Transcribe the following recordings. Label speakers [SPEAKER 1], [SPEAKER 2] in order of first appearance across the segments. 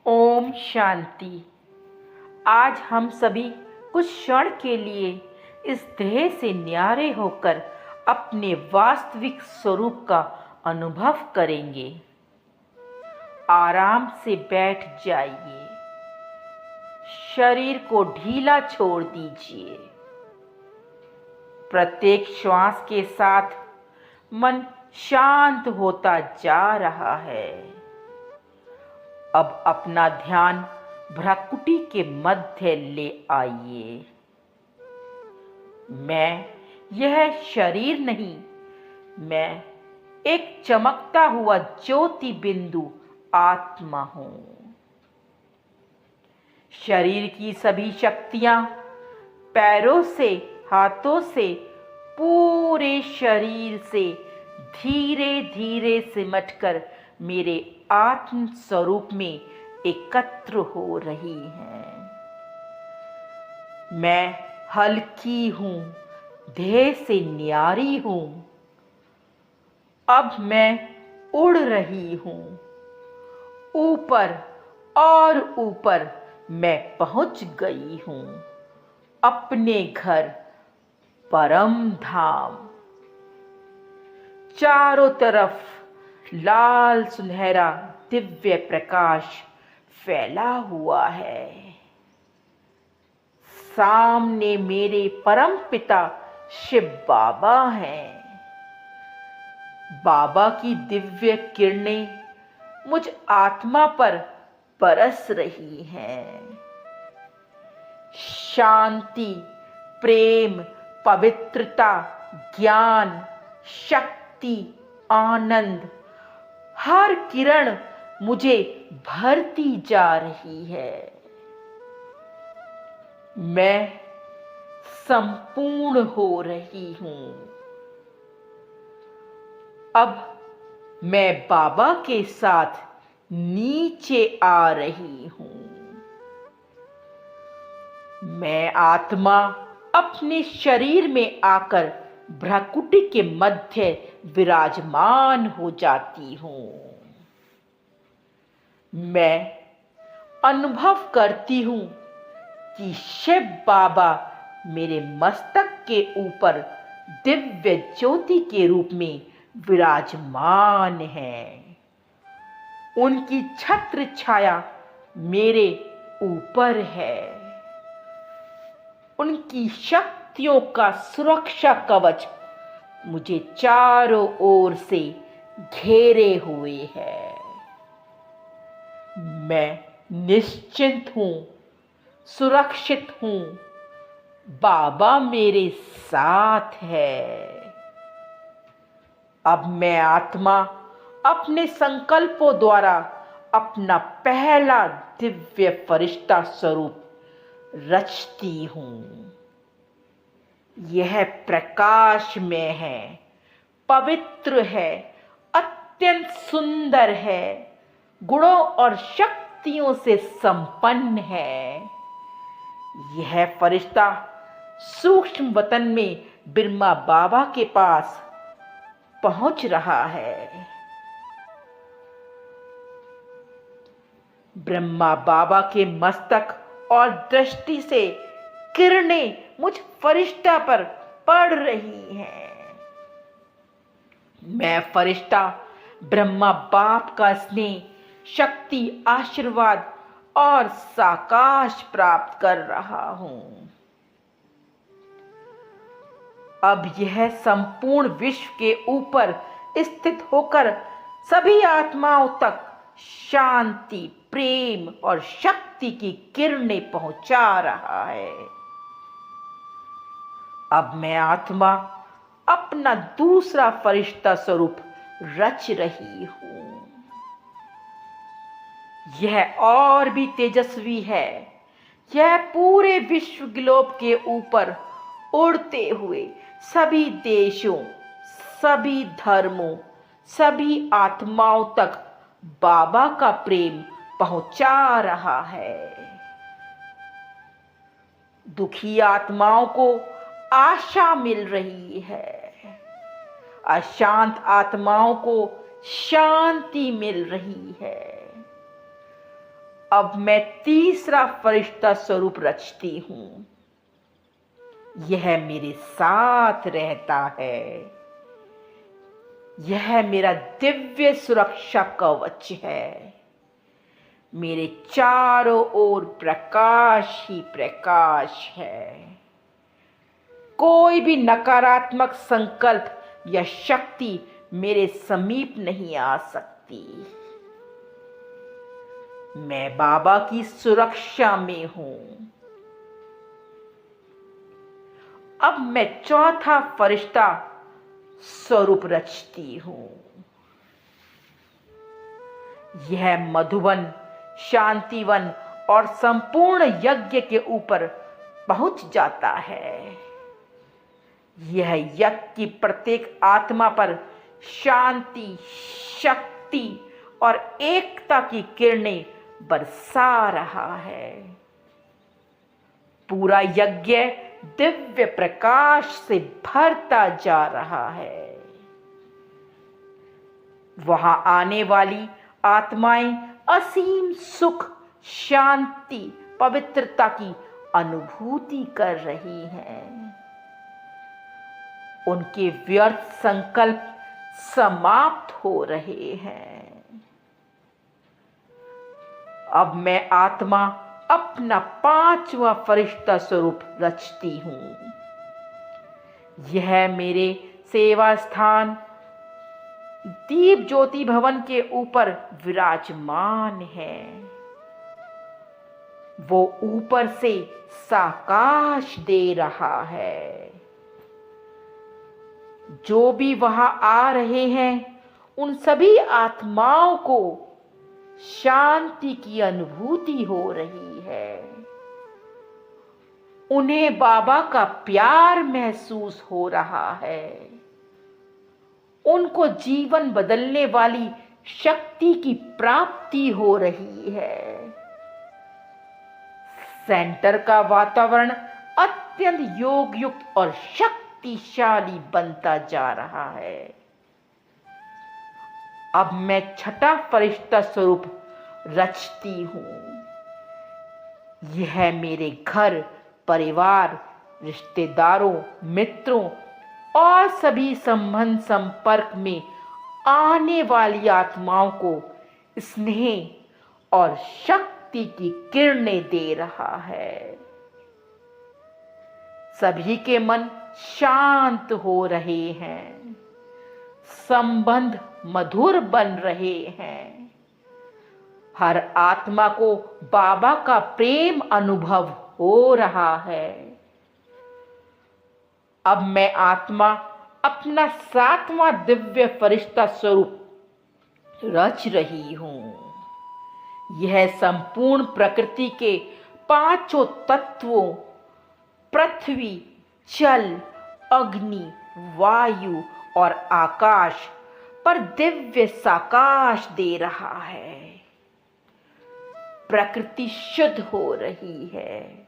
[SPEAKER 1] ओम शांति। आज हम सभी कुछ क्षण के लिए इस देह से न्यारे होकर अपने वास्तविक स्वरूप का अनुभव करेंगे। आराम से बैठ जाइए। शरीर को ढीला छोड़ दीजिए। प्रत्येक श्वास के साथ मन शांत होता जा रहा है। अब अपना ध्यान भ्राकुटी के मध्य ले आइए। मैं यह शरीर नहीं, मैं एक चमकता हुआ ज्योति बिंदु आत्मा हूं। शरीर की सभी शक्तियां पैरों से, हाथों से, पूरे शरीर से धीरे धीरे सिमटकर मेरे आत्म स्वरूप में एकत्र हो रही हैं। मैं हल्की हूं, देह से न्यारी हूं। अब मैं उड़ रही हूं। ऊपर और ऊपर मैं पहुंच गई हूं, अपने घर परम धाम। चारों तरफ लाल सुनहरा दिव्य प्रकाश फैला हुआ है। सामने मेरे परम पिता शिव बाबा हैं। बाबा की दिव्य किरणें मुझ आत्मा पर बरस रही हैं। शांति, प्रेम, पवित्रता, ज्ञान, शक्ति, आनंद, हर किरण मुझे भरती जा रही है। मैं संपूर्ण हो रही हूं। अब मैं बाबा के साथ नीचे आ रही हूं। मैं आत्मा अपने शरीर में आकर भ्राकुटी के मध्य विराजमान हो जाती हूं। मैं अनुभव करती हूं कि शिव बाबा मेरे मस्तक के ऊपर दिव्य ज्योति के रूप में विराजमान हैं। उनकी छत्र छाया मेरे ऊपर है। उनकी शक्तियों का सुरक्षा कवच मुझे चारों ओर से घेरे हुए है। मैं निश्चिंत हूं, सुरक्षित हूं। बाबा मेरे साथ है। अब मैं आत्मा अपने संकल्पों द्वारा अपना पहला दिव्य फरिश्ता स्वरूप रचती हूं। यह प्रकाशमय है, पवित्र है, अत्यंत सुंदर है, गुणों और शक्तियों से संपन्न है। यह फरिश्ता सूक्ष्म वतन में ब्रह्मा बाबा के पास पहुंच रहा है। ब्रह्मा बाबा के मस्तक और दृष्टि से किरणें मुझ फरिश्ता पर पड़ रही हैं। मैं फरिश्ता ब्रह्मा बाप का स्नेह, शक्ति, आशीर्वाद और साकाश प्राप्त कर रहा हूं। अब यह संपूर्ण विश्व के ऊपर स्थित होकर सभी आत्माओं तक शांति, प्रेम और शक्ति की किरणें पहुंचा रहा है। अब मैं आत्मा अपना दूसरा फरिश्ता स्वरूप रच रही हूं। यह और भी तेजस्वी है। यह पूरे विश्व ग्लोब के ऊपर उड़ते हुए सभी देशों, सभी धर्मों, सभी आत्माओं तक बाबा का प्रेम पहुंचा रहा है। दुखी आत्माओं को आशा मिल रही है। अशांत आत्माओं को शांति मिल रही है। अब मैं तीसरा फरिश्ता स्वरूप रचती हूं। यह मेरे साथ रहता है। यह मेरा दिव्य सुरक्षा कवच है। मेरे चारों ओर प्रकाश ही प्रकाश है। कोई भी नकारात्मक संकल्प या शक्ति मेरे समीप नहीं आ सकती। मैं बाबा की सुरक्षा में हूं। अब मैं चौथा फरिश्ता स्वरूप रचती हूं। यह मधुवन, शांतिवन और संपूर्ण यज्ञ के ऊपर पहुंच जाता है। यह यज्ञ की प्रत्येक आत्मा पर शांति, शक्ति और एकता की किरणें बरसा रहा है। पूरा यज्ञ दिव्य प्रकाश से भरता जा रहा है। वहां आने वाली आत्माएं असीम सुख, शांति, पवित्रता की अनुभूति कर रही हैं। उनके व्यर्थ संकल्प समाप्त हो रहे हैं। अब मैं आत्मा अपना पांचवा फरिश्ता स्वरूप रचती हूं। यह मेरे सेवा स्थान दीप ज्योति भवन के ऊपर विराजमान है। वो ऊपर से साकाश दे रहा है। जो भी वहां आ रहे हैं उन सभी आत्माओं को शांति की अनुभूति हो रही है। उन्हें बाबा का प्यार महसूस हो रहा है। उनको जीवन बदलने वाली शक्ति की प्राप्ति हो रही है। सेंटर का वातावरण अत्यंत योग युक्त और शक्तिशाली बनता जा रहा है। अब मैं छठा फरिश्ता स्वरूप रचती हूं। यह मेरे घर, परिवार, रिश्तेदारों, मित्रों और सभी संबंध संपर्क में आने वाली आत्माओं को स्नेह और शक्ति की किरणें दे रहा है। सभी के मन शांत हो रहे हैं। संबंध मधुर बन रहे हैं। हर आत्मा को बाबा का प्रेम अनुभव हो रहा है। अब मैं आत्मा अपना सातवां दिव्य फरिश्ता स्वरूप रच रही हूं। यह संपूर्ण प्रकृति के पांचों तत्वों पृथ्वी, जल, अग्नि, वायु और आकाश पर दिव्य साकाश दे रहा है। प्रकृति शुद्ध हो रही है।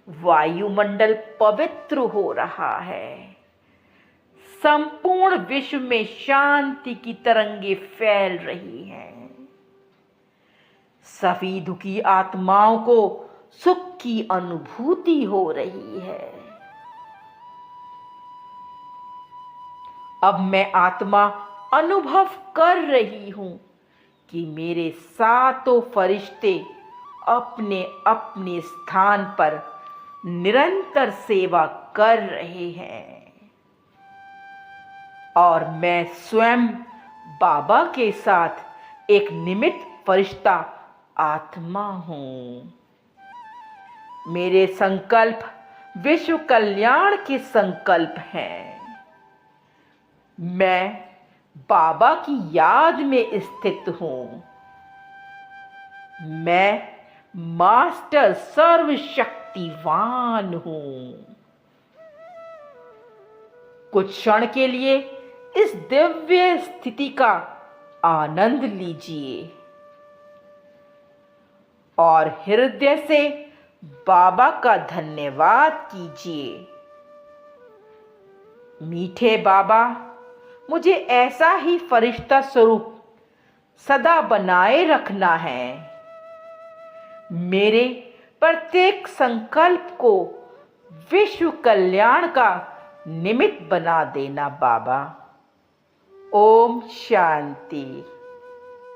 [SPEAKER 1] वायुमंडल पवित्र हो रहा है। संपूर्ण विश्व में शांति की तरंगे फैल रही हैं। सभी दुखी आत्माओं को सुख की अनुभूति हो रही है। अब मैं आत्मा अनुभव कर रही हूं कि मेरे सातों फरिश्ते अपने अपने स्थान पर निरंतर सेवा कर रहे हैं और मैं स्वयं बाबा के साथ एक निमित्त फरिश्ता आत्मा हूं। मेरे संकल्प विश्व कल्याण के संकल्प हैं। मैं बाबा की याद में स्थित हूं। मैं मास्टर सर्वशक्तिवान हूं। कुछ क्षण के लिए इस दिव्य स्थिति का आनंद लीजिए और हृदय से बाबा का धन्यवाद कीजिए। मीठे बाबा, मुझे ऐसा ही फरिश्ता स्वरूप सदा बनाए रखना है। मेरे प्रत्येक संकल्प को विश्व कल्याण का निमित्त बना देना बाबा। ओम शांति।